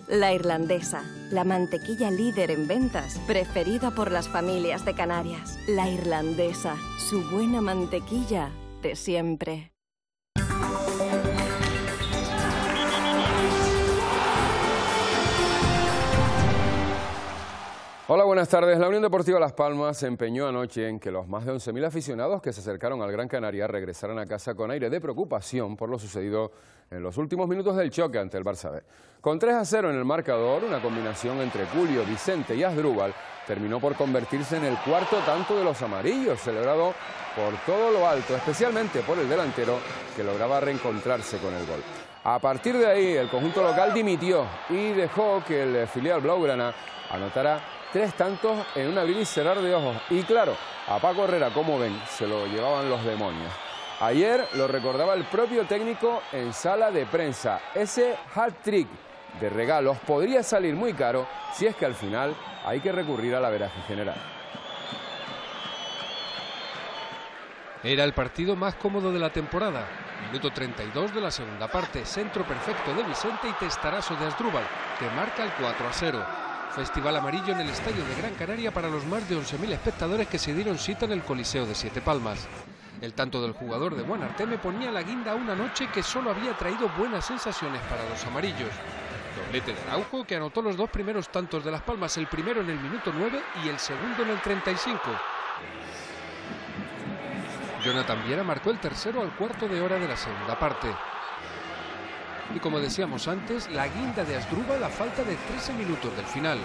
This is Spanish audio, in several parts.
La Irlandesa, la mantequilla líder en ventas, preferida por las familias de Canarias. La Irlandesa, su buena mantequilla de siempre. Hola, buenas tardes. La Unión Deportiva Las Palmas se empeñó anoche en que los más de 11.000 aficionados que se acercaron al Gran Canaria regresaran a casa con aire de preocupación por lo sucedido en los últimos minutos del choque ante el Barça B. Con 3-0 en el marcador, una combinación entre Julio, Vicente y Asdrúbal terminó por convertirse en el cuarto tanto de los amarillos, celebrado por todo lo alto, especialmente por el delantero que lograba reencontrarse con el gol. A partir de ahí, el conjunto local dimitió y dejó que el filial blaugrana anotara 3 tantos en un abrir y cerrar de ojos. Y claro, a Paco Herrera, como ven, se lo llevaban los demonios. Ayer lo recordaba el propio técnico en sala de prensa. Ese hat-trick de regalos podría salir muy caro si es que al final hay que recurrir al averaje general. Era el partido más cómodo de la temporada. Minuto 32 de la segunda parte. Centro perfecto de Vicente y testarazo de Asdrúbal, que marca el 4-0. Festival amarillo en el estadio de Gran Canaria para los más de 11.000 espectadores que se dieron cita en el Coliseo de Siete Palmas. El tanto del jugador de Buenarteme ponía la guinda a una noche que solo había traído buenas sensaciones para los amarillos. Doblete de Araujo, que anotó los 2 primeros tantos de Las Palmas, el primero en el minuto 9 y el segundo en el 35. Jonathan Viera marcó el tercero al cuarto de hora de la segunda parte. Y como decíamos antes, la guinda de Asdrúbal a falta de 13 minutos del final.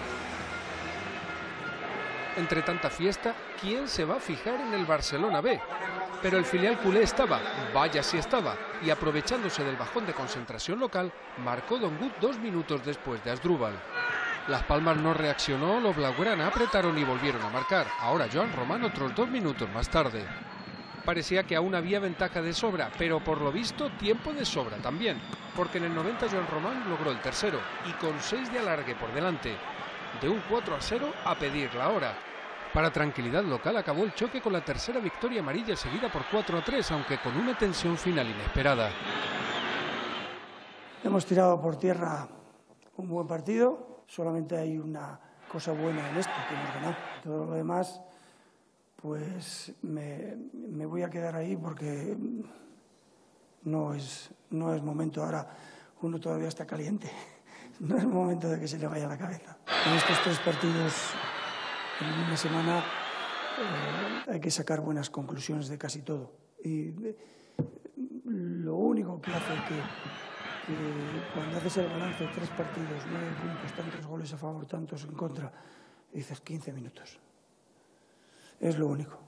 Entre tanta fiesta, ¿quién se va a fijar en el Barcelona B? Pero el filial culé estaba, vaya si estaba, y aprovechándose del bajón de concentración local, marcó Don Gut 2 minutos después de Asdrúbal. Las Palmas no reaccionó, los blaugrana apretaron y volvieron a marcar. Ahora Joan Román otros 2 minutos más tarde. Parecía que aún había ventaja de sobra, pero por lo visto tiempo de sobra también, porque en el 90 Joan Román logró el tercero y con 6 de alargue por delante. De un 4-0 a pedir la hora. Para tranquilidad local acabó el choque con la tercera victoria amarilla seguida por 4-3, aunque con una tensión final inesperada. Hemos tirado por tierra un buen partido, solamente hay una cosa buena en esto, que hemos ganado. Todo lo demás, pues me voy a quedar ahí porque no es momento ahora, uno todavía está caliente, no es momento de que se le vaya la cabeza. En estos 3 partidos en una semana hay que sacar buenas conclusiones de casi todo. Y lo único que hace que cuando haces el balance de 3 partidos, 9 puntos, tantos goles a favor, tantos en contra, dices 15 minutos. Es lo único.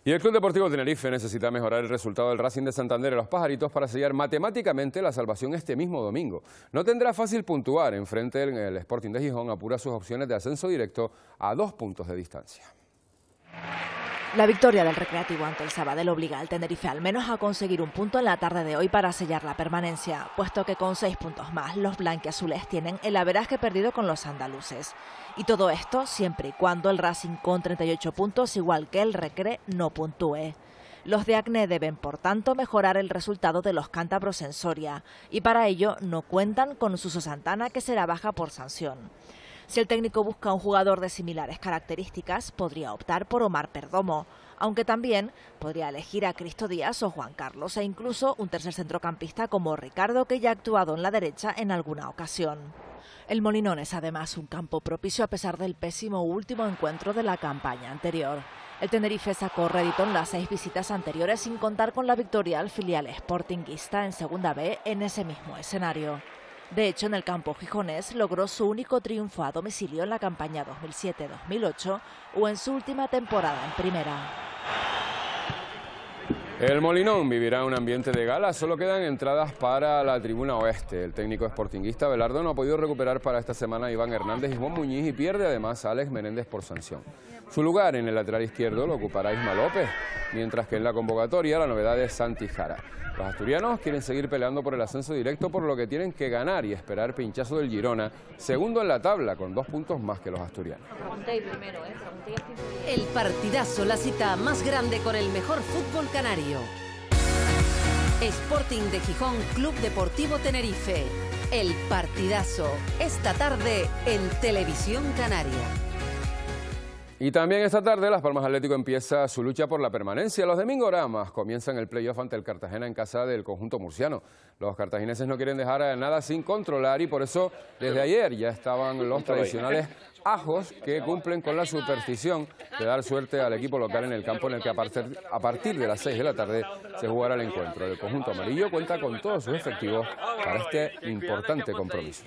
Y el Club Deportivo Tenerife necesita mejorar el resultado del Racing de Santander en Los Pajaritos para sellar matemáticamente la salvación este mismo domingo. No tendrá fácil puntuar. Enfrente el Sporting de Gijón apura sus opciones de ascenso directo a 2 puntos de distancia. La victoria del Recreativo ante el Sabadell obliga al Tenerife al menos a conseguir un punto en la tarde de hoy para sellar la permanencia, puesto que con 6 puntos más los blanquiazules tienen el averaje perdido con los andaluces. Y todo esto siempre y cuando el Racing con 38 puntos, igual que el Recre, no puntúe. Los de ACNE deben, por tanto, mejorar el resultado de los cántabros en Soria, y para ello no cuentan con Suso Santana, que será baja por sanción. Si el técnico busca un jugador de similares características, podría optar por Omar Perdomo, aunque también podría elegir a Cristo Díaz o Juan Carlos, e incluso un tercer centrocampista como Ricardo, que ya ha actuado en la derecha en alguna ocasión. El Molinón es además un campo propicio a pesar del pésimo último encuentro de la campaña anterior. El Tenerife sacó rédito en las 6 visitas anteriores sin contar con la victoria al filial sportinguista en Segunda B en ese mismo escenario. De hecho, en el campo gijonés logró su único triunfo a domicilio en la campaña 2007-2008 o en su última temporada en Primera. El Molinón vivirá un ambiente de gala, solo quedan entradas para la tribuna oeste. El técnico sportinguista Belardo no ha podido recuperar para esta semana a Iván Hernández y Juan Muñiz y pierde además a Alex Menéndez por sanción. Su lugar en el lateral izquierdo lo ocupará Isma López, mientras que en la convocatoria la novedad es Santi Jara. Los asturianos quieren seguir peleando por el ascenso directo, por lo que tienen que ganar y esperar pinchazo del Girona, segundo en la tabla con 2 puntos más que los asturianos. El partidazo, la cita más grande con el mejor fútbol canario. Sporting de Gijón, Club Deportivo Tenerife. El partidazo, esta tarde en Televisión Canaria. Y también esta tarde Las Palmas Atlético empieza su lucha por la permanencia. Los de Mingoramas comienzan el playoff ante el Cartagena en casa del conjunto murciano. Los cartagineses no quieren dejar nada sin controlar y por eso desde ayer ya estaban los tradicionales ajos que cumplen con la superstición de dar suerte al equipo local en el campo en el que a partir de las 6 de la tarde se jugará el encuentro. El conjunto amarillo cuenta con todos sus efectivos para este importante compromiso.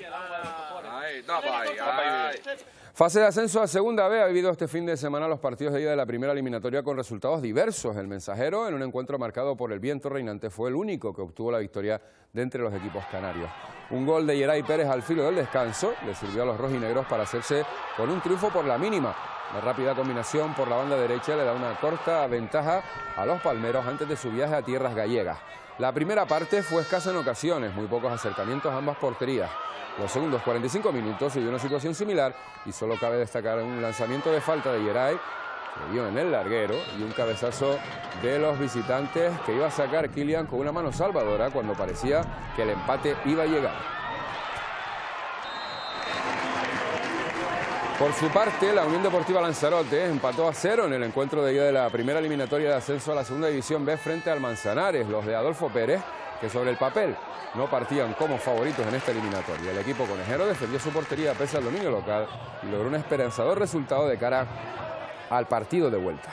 Fase de ascenso a Segunda B. Ha vivido este fin de semana los partidos de ida de la primera eliminatoria con resultados diversos. El Mensajero, en un encuentro marcado por el viento reinante, fue el único que obtuvo la victoria de entre los equipos canarios. Un gol de Yeray Pérez al filo del descanso le sirvió a los rojinegros para hacerse con un triunfo por la mínima. La rápida combinación por la banda derecha le da una corta ventaja a los palmeros antes de su viaje a tierras gallegas. La primera parte fue escasa en ocasiones, muy pocos acercamientos a ambas porterías. Los segundos 45 minutos se dio una situación similar y solo cabe destacar un lanzamiento de falta de Yeray que dio en el larguero y un cabezazo de los visitantes que iba a sacar Kylian con una mano salvadora cuando parecía que el empate iba a llegar. Por su parte, la Unión Deportiva Lanzarote empató a 0 en el encuentro de ida de la primera eliminatoria de ascenso a la Segunda División B frente al Manzanares. Los de Adolfo Pérez, que sobre el papel no partían como favoritos en esta eliminatoria. El equipo conejero defendió su portería pese al dominio local y logró un esperanzador resultado de cara al partido de vuelta.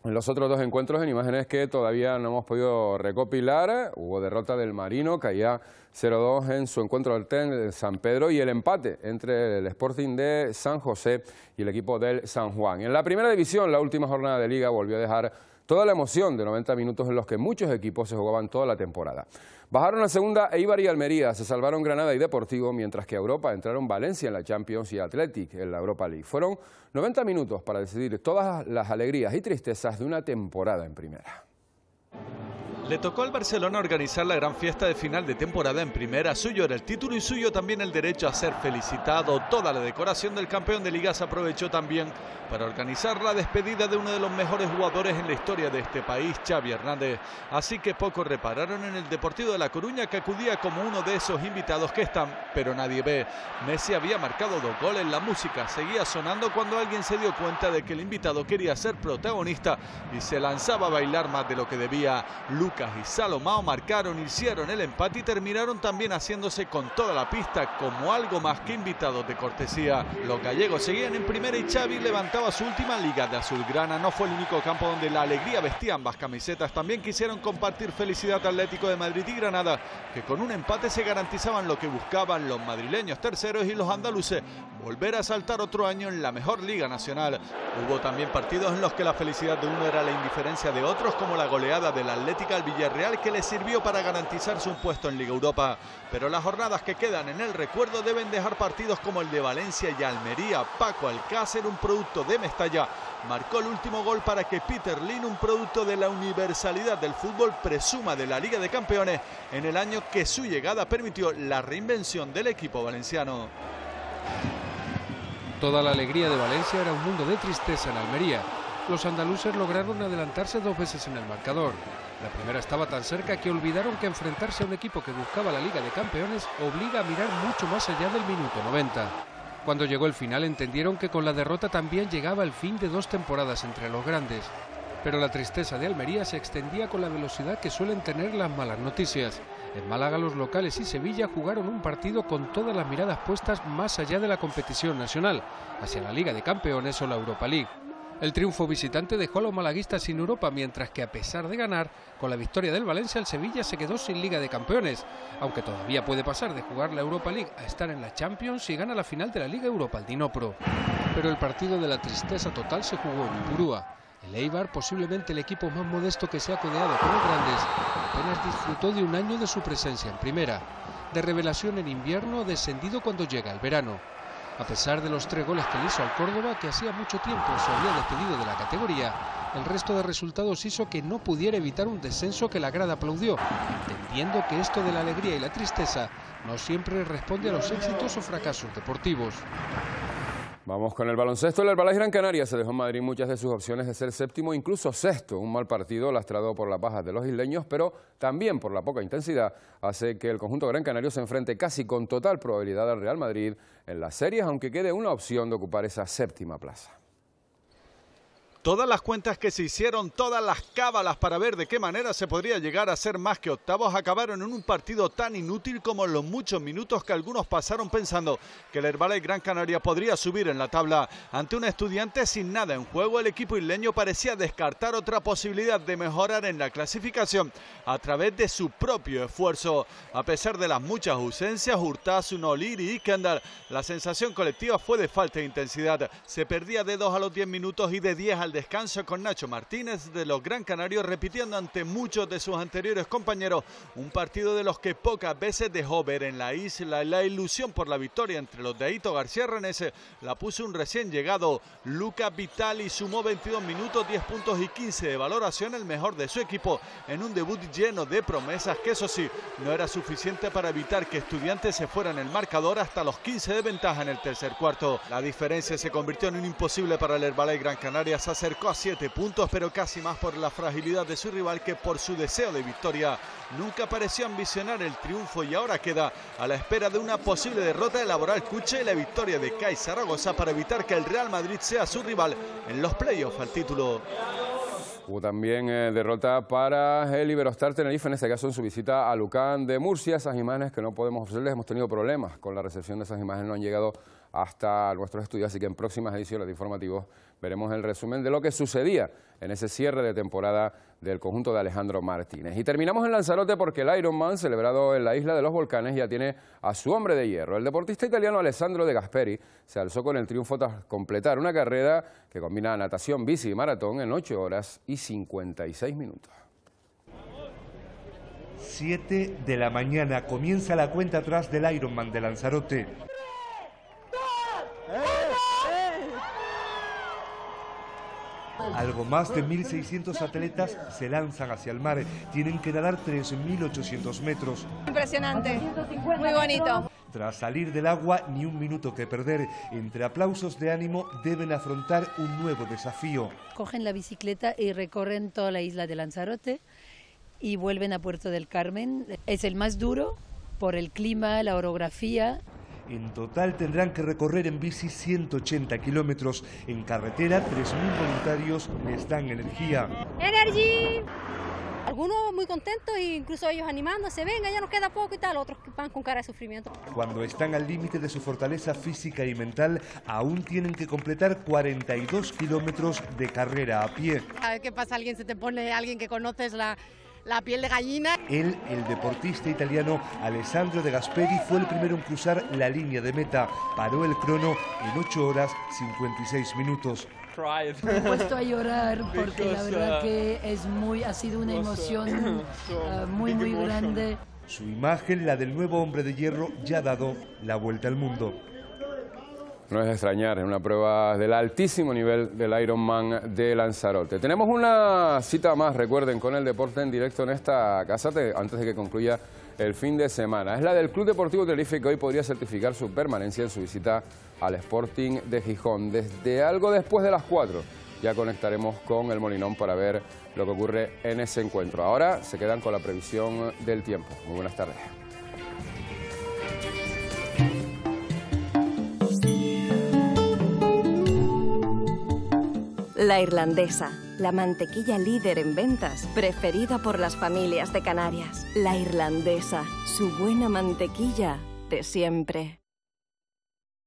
En los otros dos encuentros, en imágenes que todavía no hemos podido recopilar, hubo derrota del Marino, caía 0-2 en su encuentro del San Pedro y el empate entre el Sporting de San José y el equipo del San Juan. En la primera división, la última jornada de Liga volvió a dejar toda la emoción de 90 minutos en los que muchos equipos se jugaban toda la temporada. Bajaron a segunda Eibar y Almería, se salvaron Granada y Deportivo, mientras que a Europa entraron Valencia en la Champions y Athletic en la Europa League. Fueron 90 minutos para decidir todas las alegrías y tristezas de una temporada en primera. Le tocó al Barcelona organizar la gran fiesta de final de temporada en primera. Suyo era el título y suyo también el derecho a ser felicitado. Toda la decoración del campeón de Liga se aprovechó también para organizar la despedida de uno de los mejores jugadores en la historia de este país, Xavi Hernández. Así que pocos repararon en el Deportivo de La Coruña, que acudía como uno de esos invitados que están, pero nadie ve. Messi había marcado 2 goles, la música seguía sonando cuando alguien se dio cuenta de que el invitado quería ser protagonista y se lanzaba a bailar más de lo que debía. Lucas y Salomao marcaron, hicieron el empate y terminaron también haciéndose con toda la pista como algo más que invitados de cortesía. Los gallegos seguían en primera y Xavi levantaba su última Liga de azulgrana. No fue el único campo donde la alegría vestía ambas camisetas. También quisieron compartir felicidad Atlético de Madrid y Granada, que con un empate se garantizaban lo que buscaban los madrileños terceros y los andaluces, volver a saltar otro año en la mejor Liga Nacional. Hubo también partidos en los que la felicidad de uno era la indiferencia de otros, como la goleada del Atlético al Villarreal, que le sirvió para garantizarse un puesto en Liga Europa. Pero las jornadas que quedan en el recuerdo deben dejar partidos como el de Valencia y Almería. Paco Alcácer, un producto de Mestalla, marcó el último gol para que Peter Lim, un producto de la universalidad del fútbol, presuma de la Liga de Campeones en el año que su llegada permitió la reinvención del equipo valenciano. Toda la alegría de Valencia era un mundo de tristeza en Almería. Los andaluces lograron adelantarse 2 veces en el marcador. La primera estaba tan cerca que olvidaron que enfrentarse a un equipo que buscaba la Liga de Campeones obliga a mirar mucho más allá del minuto 90. Cuando llegó el final entendieron que con la derrota también llegaba el fin de 2 temporadas entre los grandes. Pero la tristeza de Almería se extendía con la velocidad que suelen tener las malas noticias. En Málaga los locales y Sevilla jugaron un partido con todas las miradas puestas más allá de la competición nacional, hacia la Liga de Campeones o la Europa League. El triunfo visitante dejó a los malaguistas sin Europa, mientras que a pesar de ganar, con la victoria del Valencia, el Sevilla se quedó sin Liga de Campeones, aunque todavía puede pasar de jugar la Europa League a estar en la Champions si gana la final de la Liga Europa al Dinopro. Pero el partido de la tristeza total se jugó en Ipurúa. El Eibar, posiblemente el equipo más modesto que se ha codeado con los grandes, apenas disfrutó de un año de su presencia en primera. De revelación en invierno, descendido cuando llega el verano. A pesar de los 3 goles que le hizo al Córdoba, que hacía mucho tiempo se había despedido de la categoría, el resto de resultados hizo que no pudiera evitar un descenso que la grada aplaudió, entendiendo que esto de la alegría y la tristeza no siempre responde a los éxitos o fracasos deportivos. Vamos con el baloncesto. El Herbalife Gran Canaria se dejó en Madrid muchas de sus opciones de ser séptimo, incluso sexto. Un mal partido lastrado por las bajas de los isleños, pero también por la poca intensidad, hace que el conjunto gran canario se enfrente casi con total probabilidad al Real Madrid en las series, aunque quede una opción de ocupar esa séptima plaza. Todas las cuentas que se hicieron, todas las cábalas para ver de qué manera se podría llegar a ser más que octavos, acabaron en un partido tan inútil como los muchos minutos que algunos pasaron pensando que el Herbalife Gran Canaria podría subir en la tabla. Ante un Estudiantes sin nada en juego, el equipo isleño parecía descartar otra posibilidad de mejorar en la clasificación a través de su propio esfuerzo. A pesar de las muchas ausencias, Urtasun, O'Leary y Kendall, la sensación colectiva fue de falta de intensidad. Se perdía de 2 a los 10 minutos y de 10 al descanso, con Nacho Martínez de los Gran Canarios repitiendo ante muchos de sus anteriores compañeros un partido de los que pocas veces dejó ver en la isla. La ilusión por la victoria entre los de Aito García Renese la puso un recién llegado Luca Vitali. Sumó 22 minutos, 10 puntos y 15 de valoración, el mejor de su equipo en un debut lleno de promesas que, eso sí, no era suficiente para evitar que Estudiantes se fuera en el marcador hasta los 15 de ventaja en el tercer cuarto. La diferencia se convirtió en un imposible para el Herbalife Gran Canaria. Se acercó a 7 puntos, pero casi más por la fragilidad de su rival que por su deseo de victoria. Nunca pareció ambicionar el triunfo y ahora queda a la espera de una posible derrota de Laboral Cuche y la victoria de CAI Zaragoza para evitar que el Real Madrid sea su rival en los playoffs al título. Hubo también derrota para el Iberostar Tenerife, en este caso en su visita a Lucan de Murcia. Esas imágenes que no podemos ofrecerles, hemos tenido problemas con la recepción de esas imágenes, no han llegado hasta nuestros estudios, así que en próximas ediciones de informativos veremos el resumen de lo que sucedía en ese cierre de temporada del conjunto de Alejandro Martínez. Y terminamos en Lanzarote porque el Ironman, celebrado en la isla de los volcanes, ya tiene a su hombre de hierro. El deportista italiano Alessandro De Gasperi se alzó con el triunfo tras completar una carrera que combina natación, bici y maratón en 8 horas y 56 minutos. 7 de la mañana comienza la cuenta atrás del Ironman de Lanzarote. Algo más de 1.600 atletas se lanzan hacia el mar. Tienen que nadar 3.800 metros. Impresionante, muy bonito. Tras salir del agua, ni un minuto que perder. Entre aplausos de ánimo, deben afrontar un nuevo desafío. Cogen la bicicleta y recorren toda la isla de Lanzarote y vuelven a Puerto del Carmen. Es el más duro por el clima, la orografía. En total tendrán que recorrer en bici 180 kilómetros. En carretera, 3.000 voluntarios les dan energía. ¡Energy! Algunos muy contentos e incluso ellos animándose, venga, ya nos queda poco y tal, otros que van con cara de sufrimiento. Cuando están al límite de su fortaleza física y mental, aún tienen que completar 42 kilómetros de carrera a pie. A ver qué pasa, alguien se te pone, alguien que conoces la piel de gallina. Él, el deportista italiano Alessandro De Gasperi, fue el primero en cruzar la línea de meta. Paró el crono en 8 horas 56 minutos. Me he puesto a llorar porque la verdad que ha sido una emoción muy grande. Su imagen, la del nuevo hombre de hierro, ya ha dado la vuelta al mundo. No es de extrañar, es una prueba del altísimo nivel del Ironman de Lanzarote. Tenemos una cita más, recuerden, con el deporte en directo en esta casa antes de que concluya el fin de semana. Es la del Club Deportivo Tenerife, que hoy podría certificar su permanencia en su visita al Sporting de Gijón. Desde algo después de las 4 ya conectaremos con el Molinón para ver lo que ocurre en ese encuentro. Ahora se quedan con la previsión del tiempo. Muy buenas tardes. La Irlandesa, la mantequilla líder en ventas, preferida por las familias de Canarias. La Irlandesa, su buena mantequilla de siempre.